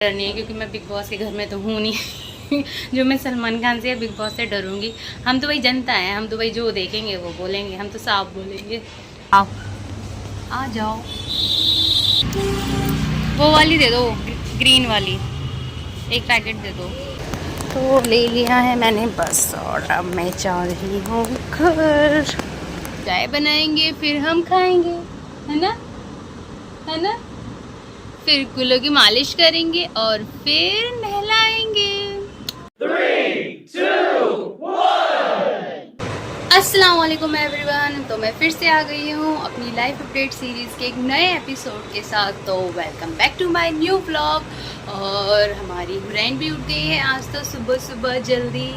डर नहीं है क्योंकि मैं बिग बॉस के घर में तो हूँ नहीं। जो मैं सलमान खान से या बिग बॉस से डरूंगी। हम तो वही जनता है, हम तो वही जो देखेंगे वो बोलेंगे, हम तो साफ बोलेंगे। आओ आ जाओ, वो वाली दे दो, ग्रीन वाली एक पैकेट दे दो। तो ले लिया है मैंने बस, और अब मैं जा रही हूँ घर। चाय बनाएंगे फिर हम खाएंगे, है ना, है ना। फिर कुल्लों की मालिश करेंगे और फिर नहलाएंगे। 3, 2, 1। अस्सलाम वालेकुम एवरीवन। तो मैं फिर से आ गई हूँ अपनी लाइफ अपडेट सीरीज़ के एक नए एपिसोड के साथ। तो welcome back to my new vlog. और हमारी हुरैन भी उठ गई है आज तो सुबह सुबह जल्दी,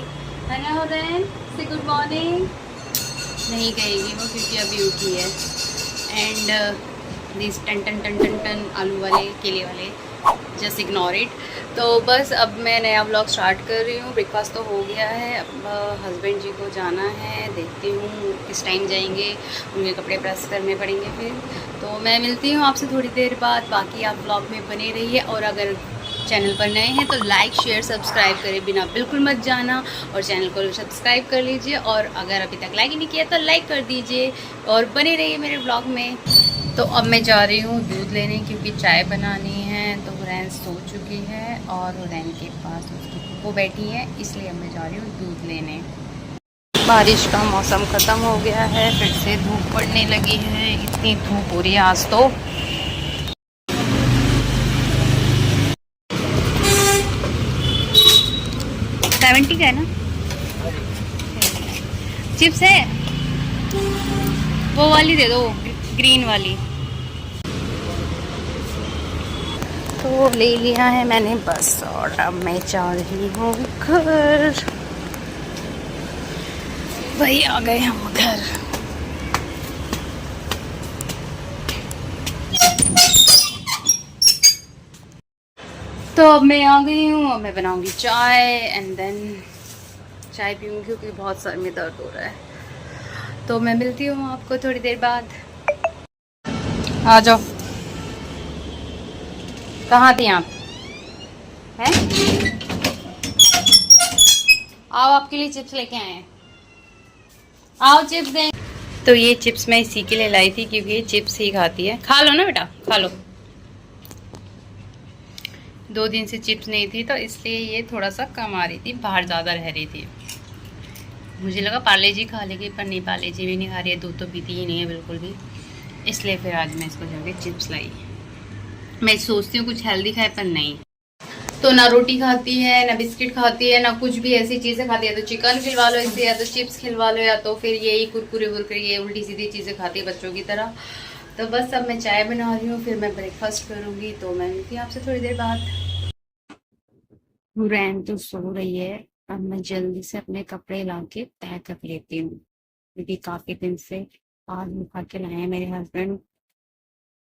है ना हुरैन? से गुड मॉर्निंग नहीं कहेगी वो क्योंकि अभी उठी है। एंड दिस टन टन टन टन टन आलू वाले केले वाले, जस्ट इग्नोर इट। तो बस अब मैं नया व्लॉग स्टार्ट कर रही हूँ। ब्रेकफास्ट तो हो गया है, अब हस्बैंड जी को जाना है, देखती हूँ किस टाइम जाएंगे, उनके कपड़े प्रेस करने पड़ेंगे फिर। तो मैं मिलती हूँ आपसे थोड़ी देर बाद। बाकी आप व्लॉग में बने रहिए, और अगर चैनल पर नए हैं तो लाइक शेयर सब्सक्राइब करे बिना बिल्कुल मत जाना, और चैनल को सब्सक्राइब कर लीजिए, और अगर अभी तक लाइक नहीं किया तो लाइक कर दीजिए और बने रहिए मेरे व्लॉग में। तो अब मैं जा रही हूँ दूध लेने क्योंकि चाय बनानी है। तो हुरैन सो चुकी है और हुरैन के पास उसकी फूफो बैठी है, इसलिए अब मैं जा रही हूँ दूध लेने। बारिश का मौसम ख़त्म हो गया है, फिर से धूप पड़ने लगी है। इतनी धूप हो रही है आज तो। $70 का है ना? चिप्स है वो वाली दे दो, ग्रीन वाली। तो ले लिया है मैंने बस, और अब मैं जा रही हूँ घर। वही आ गए हम घर। तो अब मैं आ गई हूँ, अब मैं बनाऊंगी चाय एंड देन चाय पीऊँगी क्योंकि बहुत सर में दर्द हो रहा है। तो मैं मिलती हूँ आपको थोड़ी देर बाद। आ जाओ। कहाँ थी आप? हैं? आओ, आपके लिए चिप्स लेके आए हैं। आओ चिप्स दें। तो ये चिप्स मैं इसी के लिए लाई थी क्योंकि ये चिप्स ही खाती है। खा लो ना बेटा, खा लो। 2 दिन से चिप्स नहीं थी तो इसलिए ये थोड़ा सा कम आ रही थी, बाहर ज़्यादा रह रही थी। मुझे लगा पार्ले जी खा लेगी, पर नहीं, पार्ले जी भी नहीं खा रही है, दूध तो पीती ही नहीं है बिल्कुल भी। इसलिए फिर आज मैं इसको जाके चिप्स लाई। मैं सोचती हूँ कुछ हेल्दी खाए, पर नहीं। तो ना रोटी खाती है, ना बिस्किट खाती है, ना कुछ भी ऐसी चीज़ें खाती है। तो चिकन खिलवा लो इससे, या तो चिप्स खिलवा लो, या तो फिर यही कुरकुरे वुरकुरे, ये उल्टी सीधी चीज़ें खाती है बच्चों की तरह। तो बस अब मैं चाय बना रही हूँ, फिर मैं ब्रेकफास्ट करूँगी। तो मैं मिलती हूँ आपसे थोड़ी देर बाद। हुरैन तो सो रही है, अब मैं जल्दी से अपने कपड़े ला के तय कर लेती हूँ क्योंकि काफ़ी दिन से आज उठा के लाए हैं मेरे हस्बैंड।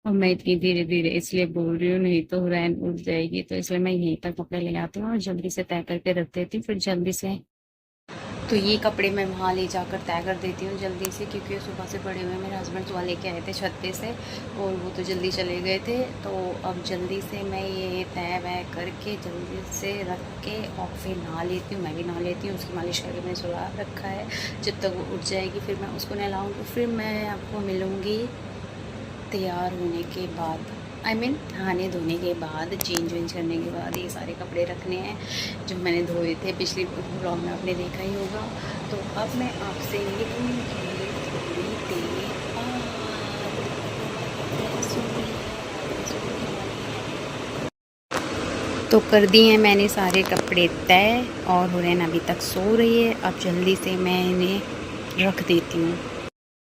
और मैं इतनी धीरे धीरे इसलिए बोल रही हूँ, नहीं तो हुरैन उठ जाएगी। तो इसलिए मैं यहीं पर कपड़े ले आती हूँ और जल्दी से तय करके रख देती हूँ, फिर जल्दी से। तो ये कपड़े मैं वहाँ ले जाकर तय कर देती हूँ जल्दी से, क्योंकि सुबह से पड़े हुए मेरे हस्बैंड सुबह लेके आए थे छत पे से, और वो तो जल्दी चले गए थे। तो अब जल्दी से मैं ये तय वय करके जल्दी से रख के और फिर नहा लेती हूँ। मैं भी नहा लेती हूँ, उसकी मालिश करके मैंने सुला रखा है। जब तक वो उठ जाएगी फिर मैं उसको नहलाऊँगी, फिर मैं आपको मिलूँगी तैयार होने के बाद। आई मीन नहाने धोने के बाद, चेंज वेंज करने के बाद। ये सारे कपड़े रखने हैं जो मैंने धोए थे, पिछली ब्लॉग में आपने देखा ही होगा। तो अब मैं आपसे मिलूँगी थोड़ी देर बाद। तो कर दिए हैं मैंने सारे कपड़े तय, और हुरैन अभी तक सो रही है। अब जल्दी से मैं इन्हें रख देती हूँ,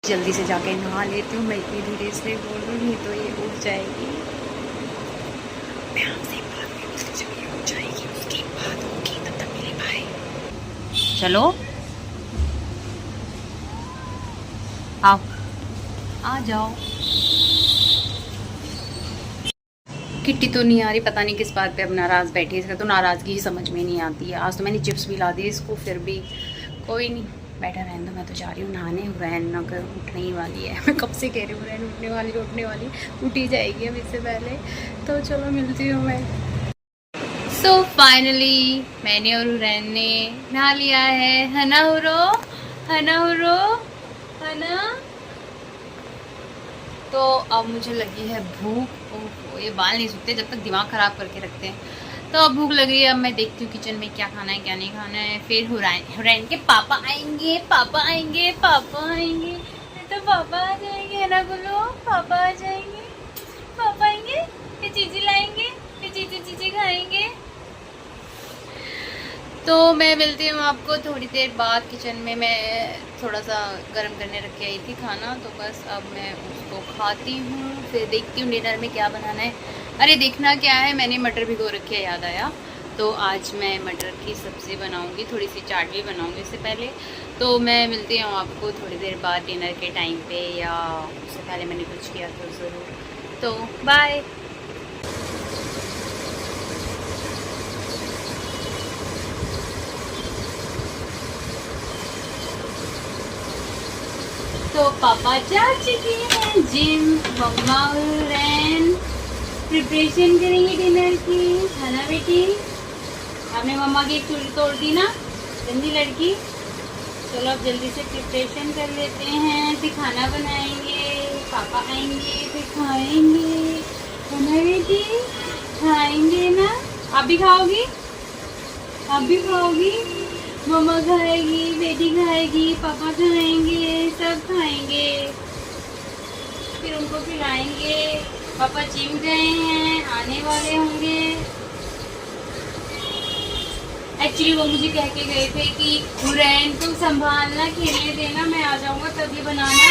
जल्दी से जाके नहा लेती हूँ। मैं इतनी धीरे इसलिए बोल रही हूँ, तो ये उठ जाएगी। मैं आपसे बात में उससे जब ये उठ जाएगी उसके बाद होगी, तब तक मेरे भाई। चलो आओ, आ जाओ। किट्टी तो नहीं आ रही, पता नहीं किस बात पे अब नाराज़ बैठी है। इसका तो नाराज़गी ही समझ में नहीं आती है। आज तो मैंने चिप्स भी ला दी इसको, फिर भी कोई नहीं, बैठा रहने दो। मैं तो जा रही हूँ नहाने। हुरैन अगर उठने ही वाली है, मैं कब से कह रही हूँ हुरैन उठने वाली, उठ ही जाएगी अब इससे पहले। तो चलो मिलती हूँ मैं। सो फाइनली मैंने और हुरैन ने नहा लिया है ना हुरो, है ना हुरो, है ना। तो अब मुझे लगी है भूख। ओह, ये बाल नहीं सूखते जब तक दिमाग ख़राब करके रखते हैं। तो अब भूख लग रही है, अब मैं देखती हूँ किचन में क्या खाना है क्या नहीं खाना है। फिर हुरैन के पापा आएंगे, पापा आएंगे, पापा आएंगे, तो पापा आ जाएंगे, है ना बोलो, पापा आ जाएंगे, पापा आएंगे, फिर चीज़ी लाएंगे, फिर चीज़ी खाएंगे। तो मैं मिलती हूँ आपको थोड़ी देर बाद। किचन में मैं थोड़ा सा गर्म करने रख के आई थी खाना, तो बस अब मैं उसको खाती हूँ, फिर देखती हूँ डिनर में क्या बनाना है। अरे देखना क्या है, मैंने मटर भिगो रखे है, याद आया। तो आज मैं मटर की सब्ज़ी बनाऊँगी, थोड़ी सी चाट भी बनाऊँगी इससे पहले। तो मैं मिलती हूँ आपको थोड़ी देर बाद डिनर के टाइम पे, या उससे पहले मैंने कुछ किया तो ज़रूर। तो बाय। तो पापा जा चुके हैं जिम, मम्मा और हुरैन प्रिपरेशन करेंगे डिनर की, है ना बेटी। आपने मम्मा की एक चूड़ी तोड़ दी ना, गंदी लड़की। चलो अब जल्दी से प्रिपरेशन कर लेते हैं, फिर खाना बनाएंगे, पापा आएंगे फिर खाएंगे, है ना बेटी, खाएंगे ना। आप भी खाओगी, आप भी खाओगी, मम्मा खाएगी, बेटी खाएगी, पापा खाएंगे, सब खाएंगे, फिर उनको खिलाएंगे। पापा जिम गए हैं, आने वाले होंगे। एक्चुअली वो मुझे कह के गए थे कि हुरैन तुम संभालना, खेलने देना, मैं आ जाऊंगा तब ये बनाना।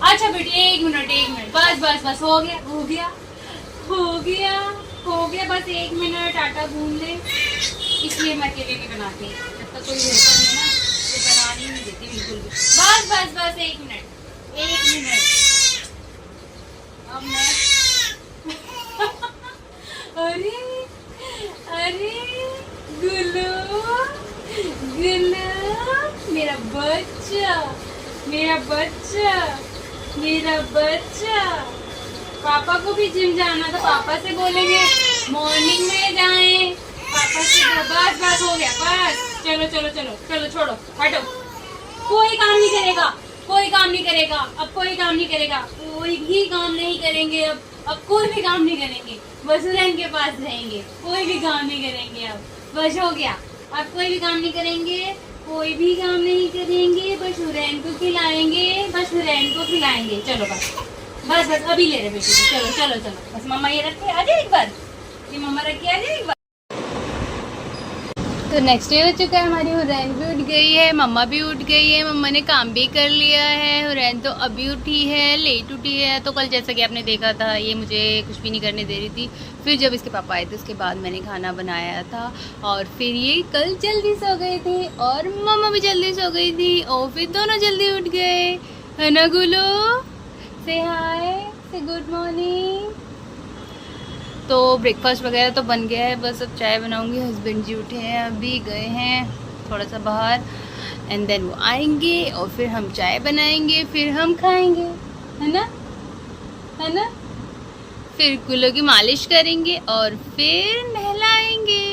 अच्छा बेटी, एक मिनट, बस बस बस, हो गया हो गया हो गया हो गया, बस 1 मिनट, आटा गूंद ले। इसलिए मैं अकेले नहीं बनाती, जब तक कोई होता नहीं ना तो बनानी नहीं देती बिल्कुल भी। बस बस बस, 1 मिनट, 1 मिनट। अब मैं अरे अरे गुल्लू, गुल्लू मेरा बच्चा, मेरा बच्चा, मेरा बच्चा। पापा को भी जिम जाना था, पापा से बोलेंगे मॉर्निंग में जाएं, पापा से। बस बस हो गया, बस चलो चलो चलो चलो, छोड़ो, हटो। कोई काम नहीं करेगा, कोई काम नहीं करेगा, अब कोई काम नहीं करेगा, कोई भी काम नहीं करेंगे अब कोई भी काम नहीं करेंगे, बस हुरैन के पास रहेंगे, कोई भी काम नहीं करेंगे अब, बस हो गया। अब कोई भी काम नहीं करेंगे, कोई भी काम नहीं करेंगे, बस हुरैन को खिलाएंगे, बस हुरैन को खिलाएंगे। चलो बस बस बस, अभी ले रहे बेटी, चलो चलो चलो, बस मम्मा ये रख के आ जाए एक बार, ये मम्मा रख के आ जाए एक बार। तो नेक्स्ट डे हो चुका है, हमारी हुरैन भी उठ गई है, मम्मा भी उठ गई है, मम्मा ने काम भी कर लिया है। हुरैन तो अभी उठी है, लेट उठी है। तो कल जैसा कि आपने देखा था, ये मुझे कुछ भी नहीं करने दे रही थी। फिर जब इसके पापा आए थे उसके बाद मैंने खाना बनाया था, और फिर ये कल जल्दी सो गए थे और मम्मा भी जल्दी सो गई थी, और फिर दोनों जल्दी उठ गए, है ना गुलो। से हाय, से गुड मॉर्निंग। तो ब्रेकफास्ट वगैरह तो बन गया है, बस अब चाय बनाऊंगी। हस्बैंड जी उठे हैं, अभी गए हैं थोड़ा सा बाहर, एंड देन वो आएंगे और फिर हम चाय बनाएंगे, फिर हम खाएंगे, है ना, है ना। फिर गुल्लो की मालिश करेंगे और फिर नहलाएंगे।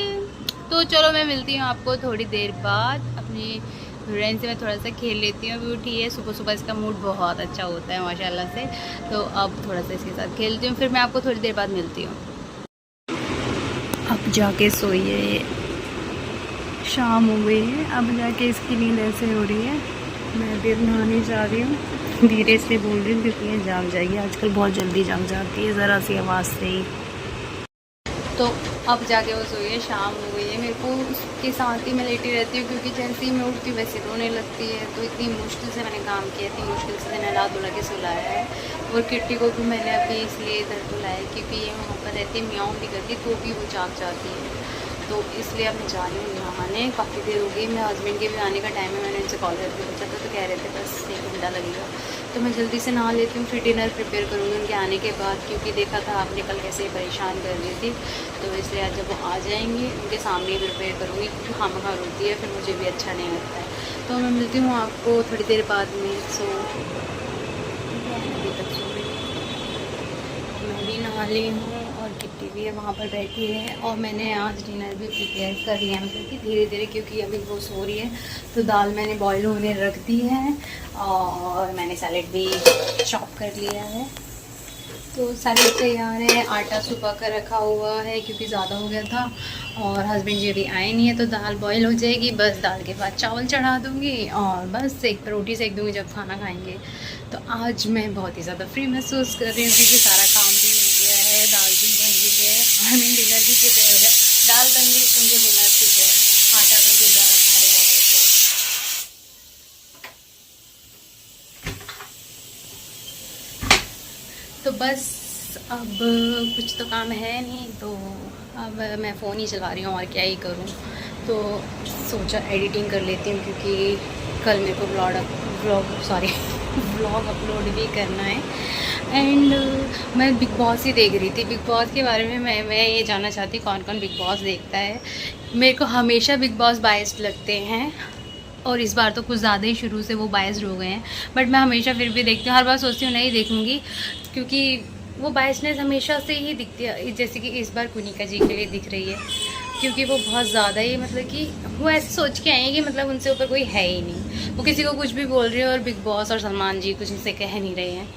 तो चलो मैं मिलती हूँ आपको थोड़ी देर बाद। अपनी हुरैन से मैं थोड़ा सा खेल लेती हूँ, अभी उठी है। सुबह सुबह इसका मूड बहुत अच्छा होता है माशाल्लाह से, तो अब थोड़ा सा इसके साथ खेलती हूँ, फिर मैं आपको थोड़ी देर बाद मिलती हूँ। अब जाके सोइए, शाम हो गई है, अब जाके इसकी नींद ऐसे हो रही है। मैं भी अब नहाने जा रही हूँ, धीरे से बोल रही हूँ क्योंकि ये जाग जाएगी, आजकल बहुत जल्दी जाग जाती है ज़रा सी आवाज़ से ही। तो अब जाके वो सोई है, शाम हो गई है। मेरे को उसके साथ ही मैं लेटी रहती हूँ, क्योंकि जैसे ही मैं उठती हूँ वैसे रोने लगती है। तो इतनी मुश्किल से मैंने काम किया, इतनी मुश्किल से नहला धुला के सुलाया है। और किट्टी को भी मैंने अभी इसलिए इधर बुलाया क्योंकि ये वहाँ पर रहती है, म्याऊं भी करती, तो भी वो जाग जाती है। तो इसलिए अब मैं जा रही हूँ नहाने, काफ़ी देर हो गई। मेरे हस्बैंड के भी आने का टाइम है, मैंने उनसे कॉल करके पूछा था, तो कह रहे थे बस 1 घंटा लगेगा। तो मैं जल्दी से नहा लेती हूँ, फिर डिनर प्रिपेयर करूँगी उनके आने के बाद, क्योंकि देखा था आपने कल कैसे परेशान कर रही थी। तो इसलिए आज जब वो आ जाएंगे उनके सामने ही प्रिपेयर करूँगी, क्योंकि खामखा रोती है, फिर मुझे भी अच्छा नहीं लगता है। तो मैं मिलती हूँ आपको थोड़ी देर बाद में। सो अभी तक सो गई, मैं भी नहा ली हूँ और किट्टी भी है वहाँ पर बैठी है। और मैंने आज डिनर भी प्रिपेयर कर लिया, मतलब कि धीरे धीरे, क्योंकि अभी वो सो रही है। तो दाल मैंने बॉईल होने रख दी है और मैंने सैलेड भी चॉप कर लिया है। तो सैलेड तैयार है। आटा सुबह का रखा हुआ है क्योंकि ज़्यादा हो गया था और हस्बैंड जी अभी आए नहीं है, तो दाल बॉईल हो जाएगी। बस दाल के बाद चावल चढ़ा दूँगी और बस एक रोटी सेक दूँगी जब खाना खाएंगे। तो आज मैं बहुत ही ज़्यादा फ्री महसूस कर रही हूँ क्योंकि सारा काम भी हो गया है, दाल भी बन गई है, आई मीन डिनर भी प्रिपेयर हो गया। दाल बन गई तो मुझे डिनर प्रिपेयर, आटा भी गुंदा रखा हुआ है। तो बस अब कुछ तो काम है नहीं, तो अब मैं फ़ोन ही चला रही हूँ और क्या ही करूँ। तो सोचा एडिटिंग कर लेती हूँ क्योंकि कल मेरे को व्लॉग अपलोड भी करना है। एंड मैं बिग बॉस ही देख रही थी। बिग बॉस के बारे में मैं ये जानना चाहती कौन कौन बिग बॉस देखता है। मेरे को हमेशा बिग बॉस बायस्ड लगते हैं और इस बार तो कुछ ज़्यादा ही शुरू से वो बायस्ड हो गए हैं, बट मैं हमेशा फिर भी देखती हूँ। हर बार सोचती हूँ नहीं देखूँगी क्योंकि वो बायसनेस हमेशा से ही दिखती है। जैसे कि इस बार कुनिका जी के लिए दिख रही है क्योंकि वो बहुत ज़्यादा ही, मतलब कि वो ऐसे सोच के आए हैं कि मतलब उनसे ऊपर कोई है ही नहीं, वो किसी को कुछ भी बोल रही है। और बिग बॉस और सलमान जी कुछ उनसे कह नहीं रहे हैं।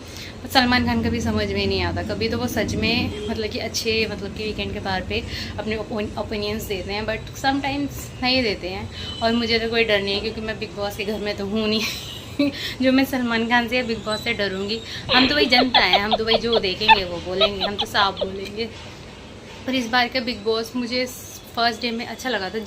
सलमान खान का भी समझ में नहीं आता, कभी तो वो सच में मतलब कि अच्छे, मतलब कि वीकेंड के बार पे अपने ओपिनियंस देते हैं, बट समटाइम्स नहीं देते हैं। और मुझे तो कोई डर नहीं है क्योंकि मैं बिग बॉस के घर में तो हूँ नहीं जो मैं सलमान खान से या बिग बॉस से डरूंगी। हम तो वही जनता है, हम तो वही जो देखेंगे वो बोलेंगे, हम तो साफ बोलेंगे। पर इस बार का बिग बॉस मुझे फर्स्ट डे में अच्छा लगा था।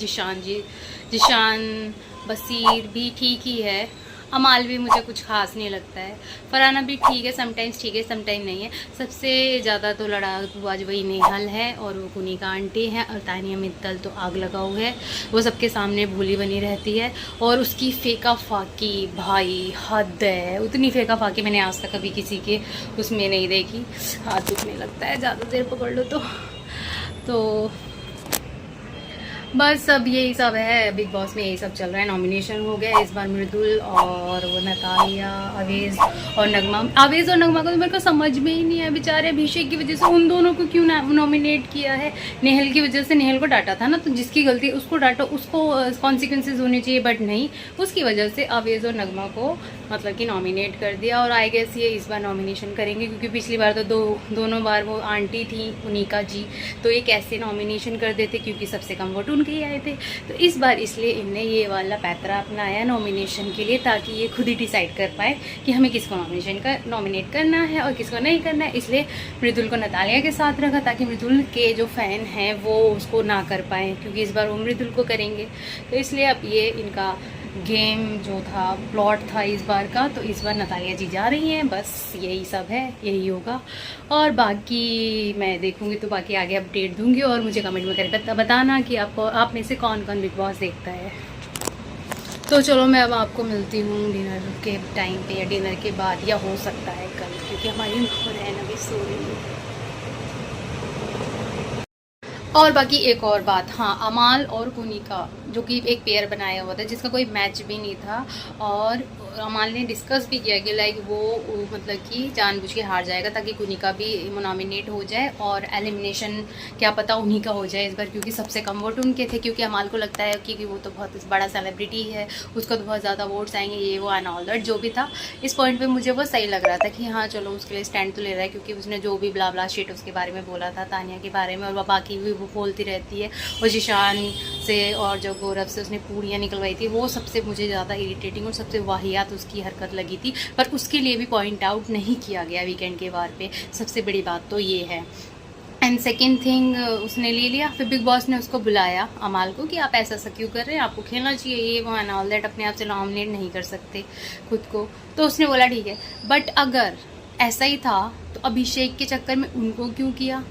जिशान बसीर भी ठीक ही है, अमाल भी मुझे कुछ खास नहीं लगता है, फरहाना भी ठीक है, समटाइम्स ठीक है, समटाइम नहीं है। सबसे ज़्यादा तो लड़ाकू आज वही नेहल है और वो कुनिका आंटी है। और तानिया मित्तल तो आग लगाऊ है, वो सबके सामने भूली बनी रहती है। और उसकी फेंका फाकी भाई हद है, उतनी फेंका फाकी मैंने आज तक कभी किसी के उसमें नहीं देखी। हाथ दुखने लगता है ज़्यादा देर पकड़ लो तो बस अब यही सब है। बिग बॉस में यही सब चल रहा है। नॉमिनेशन हो गया इस बार मृदुल और वो नतालिया, अवेज और नगमा। अवेज और नगमा को तो मेरे को समझ में ही नहीं है, बेचारे अभिषेक की वजह से उन दोनों को क्यों नॉमिनेट किया है। नेहल की वजह से, नेहल को डांटा था ना, तो जिसकी गलती उसको डांटो, उसको कॉन्सिक्वेंसेज होने चाहिए, बट नहीं, उसकी वजह से अवेज और नगमा को मतलब कि नॉमिनेट कर दिया। और आई गेस ये इस बार नॉमिनेशन करेंगे क्योंकि पिछली बार तो दोनों बार वो आंटी थी कुनिका जी, तो ये कैसे नॉमिनेशन कर देते क्योंकि सबसे कम वोट उनके ही आए थे। तो इस बार इसलिए इनने ये वाला पैतरा अपनाया नॉमिनेशन के लिए, ताकि ये खुद ही डिसाइड कर पाए कि हमें किसको नॉमिनेट करना है और किसको नहीं करना है। इसलिए मृदुल को नतालिया के साथ रखा ताकि मृदुल के जो फ़ैन हैं वो उसको ना कर पाएँ, क्योंकि इस बार वो मृदुल को करेंगे। तो इसलिए अब ये इनका गेम जो था, प्लॉट था इस बार का, तो इस बार नतालिया जी जा रही हैं। बस यही सब है, यही होगा। और बाकी मैं देखूंगी तो बाकी आगे अपडेट दूंगी। और मुझे कमेंट में करके बताना कि आप में से कौन कौन बिग बॉस देखता है। तो चलो मैं अब आपको मिलती हूँ डिनर के टाइम पे या डिनर के बाद, या हो सकता है कल, क्योंकि हमारी बहन अभी सो रही है। और बाकी एक और बात, हाँ, अमाल और कुनिका जो कि एक पेयर बनाया हुआ था जिसका कोई मैच भी नहीं था, और अमाल ने डिस्कस भी किया कि लाइक वो मतलब कि जानबूझ के हार जाएगा ताकि कुनिका भी नॉमिनेट हो जाए और एलिमिनेशन क्या पता उन्हीं का हो जाए इस बार, क्योंकि सबसे कम वोट उनके थे। क्योंकि अमाल को लगता है कि वो तो बहुत बड़ा सेलिब्रिटी है, उसको तो बहुत ज़्यादा वोट्स आएंगे, ये वो एंड ऑल दैट जो भी था। इस पॉइंट पर मुझे वो सही लग रहा था कि हाँ चलो उसके लिए स्टैंड तो ले रहा है, क्योंकि उसने जो भी ब्ला ब्ला शिट उसके बारे में बोला था, तानिया के बारे में, और वह बाकी भी वो बोलती रहती है। और जिशान से और जो गौरव से उसने पूड़ियाँ निकलवाई थी, वो सबसे मुझे ज़्यादा इरिटेटिंग और सबसे वाहियात उसकी हरकत लगी थी, पर उसके लिए भी पॉइंट आउट नहीं किया गया वीकेंड के बार पे। सबसे बड़ी बात तो ये है। एंड सेकेंड थिंग, उसने ले लिया, फिर बिग बॉस ने उसको बुलाया अमाल को कि आप ऐसा क्यों कर रहे हैं, आपको खेलना चाहिए, ये वो एंड ऑल दैट, अपने आप से नॉमिनेट नहीं कर सकते खुद को। तो उसने बोला ठीक है, बट अगर ऐसा ही था तो अभिषेक के चक्कर में उनको क्यों किया?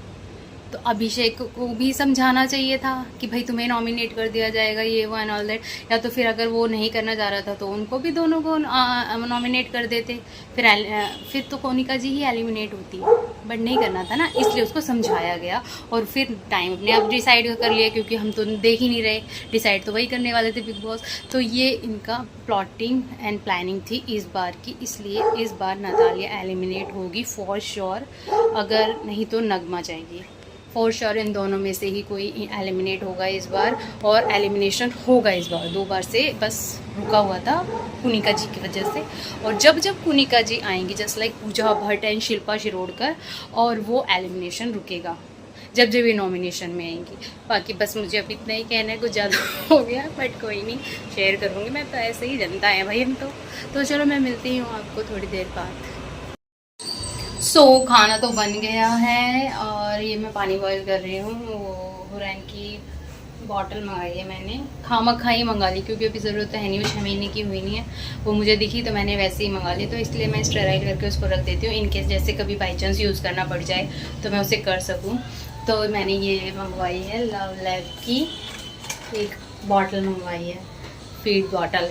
तो अभिषेक को भी समझाना चाहिए था कि भाई तुम्हें नॉमिनेट कर दिया जाएगा, ये वो एंड ऑल दैट। या तो फिर अगर वो नहीं करना चाह रहा था तो उनको भी दोनों को नॉमिनेट कर देते, फिर तो कोनिका जी ही एलिमिनेट होती, बट नहीं करना था ना, इसलिए उसको समझाया गया। और फिर टाइम अपने आप डिसाइड कर लिया, क्योंकि हम तो देख ही नहीं रहे, डिसाइड तो वही करने वाले थे बिग बॉस। तो ये इनका प्लॉटिंग एंड प्लानिंग थी इस बार की, इसलिए इस बार नतालिया एलिमिनेट होगी फॉर श्योर, अगर नहीं तो नगमा जाएगी फॉर श्योर इन दोनों में से ही कोई एलिमिनेट होगा इस बार, और एलिमिनेशन होगा इस बार। 2 बार से बस रुका हुआ था कुनिका जी की वजह से, और जब जब कुनिका जी आएंगी just like Pooja Bhatt and Shilpa Shirodkar, और वो एलिमिनेशन रुकेगा जब जब ये नॉमिनेशन में आएंगी। बाकी बस मुझे अब इतना ही कहना है, कुछ ज़्यादा हो गया बट कोई नहीं, शेयर करूँगी मैं, तो ऐसे ही जनता है भाई हम तो चलो मैं मिलती हूँ आपको थोड़ी देर बाद। खाना तो बन गया है और ये मैं पानी बॉईल कर रही हूँ। वो हुरैन की बॉटल मंगाई है मैंने, खामखा ही मंगा ली क्योंकि अभी ज़रूरत है नहीं, वो 6 महीने की हुई नहीं है, वो मुझे दिखी तो मैंने वैसे ही मंगा ली, तो इसलिए मैं स्टेराइल करके उसको रख देती हूँ इनकेस जैसे कभी बाई चांस यूज़ करना पड़ जाए तो मैं उसे कर सकूँ। तो मैंने ये मंगवाई है लव लैब की एक बॉटल मंगवाई है, फीड बॉटल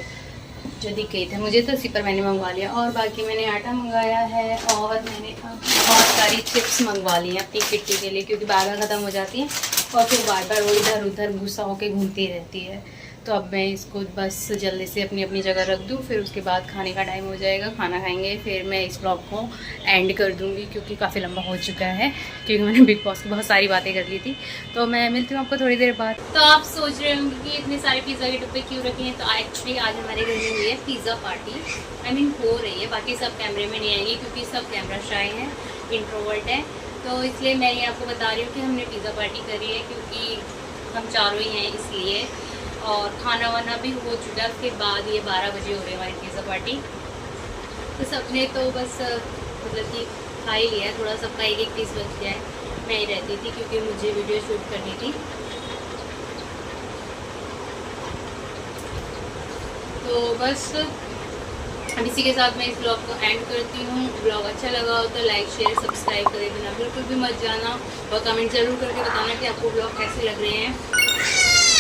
जो दिख गई थी मुझे, तो इसी पर मैंने मंगवा लिया। और बाकी मैंने आटा मंगाया है और मैंने बहुत सारी चिप्स मंगवा ली हैं अपनी किट्टी के लिए, क्योंकि बार बार ख़त्म हो जाती हैं और फिर बार बार वो इधर उधर गुस्सा होकर घूमती रहती है। तो अब मैं इसको बस जल्दी से अपनी अपनी जगह रख दूँ, फिर उसके बाद खाने का टाइम हो जाएगा, खाना खाएंगे, फिर मैं इस ब्लॉग को एंड कर दूँगी क्योंकि काफ़ी लंबा हो चुका है, क्योंकि मैंने बिग बॉस की बहुत सारी बातें कर ली थी। तो मैं मिलती हूँ आपको थोड़ी देर बाद। तो आप सोच रहे होंगे कि इतने सारे पिज़्ज़ा के डब्बे क्यों रखे हैं, तो एक्चुअली आज हमारे घर में हुई है पिज़्ज़ा पार्टी, आई मीन हो रही है, बाकी सब कैमरे में नहीं आएंगे क्योंकि सब कैमरा शाय हैं, इंट्रोवर्ट हैं, तो इसलिए मैं ये आपको बता रही हूँ कि हमने पिज़्ज़ा पार्टी करी है क्योंकि हम चारों ही हैं इसलिए, और खाना वाना भी हो चुका है। उसके बाद ये 12 बजे हो रही है हमारी पिज़्ज़ा पार्टी। तो सबने तो बस मतलब कि खा ही लिया है, थोड़ा सबका एक पीस बच गया है, मैं ही रहती थी क्योंकि मुझे वीडियो शूट करनी थी। तो बस अब इसी के साथ मैं इस ब्लॉग को एंड करती हूँ। ब्लॉग अच्छा लगा हो तो लाइक शेयर सब्सक्राइब करे बिना बिल्कुल भी मत जाना, और कमेंट ज़रूर करके बताना कि आपको ब्लॉग कैसे लग रहे हैं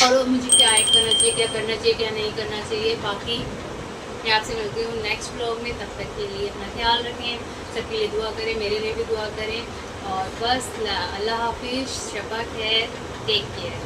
और मुझे क्या ऐड करना चाहिए, क्या करना चाहिए, क्या नहीं करना चाहिए। बाकी मैं आपसे मिलती हूँ नेक्स्ट ब्लॉग में, तब तक के लिए अपना ख्याल रखें, सबके लिए दुआ करें, मेरे लिए भी दुआ करें, और बस अल्लाह हाफिज़, शबा खैर, टेक केयर।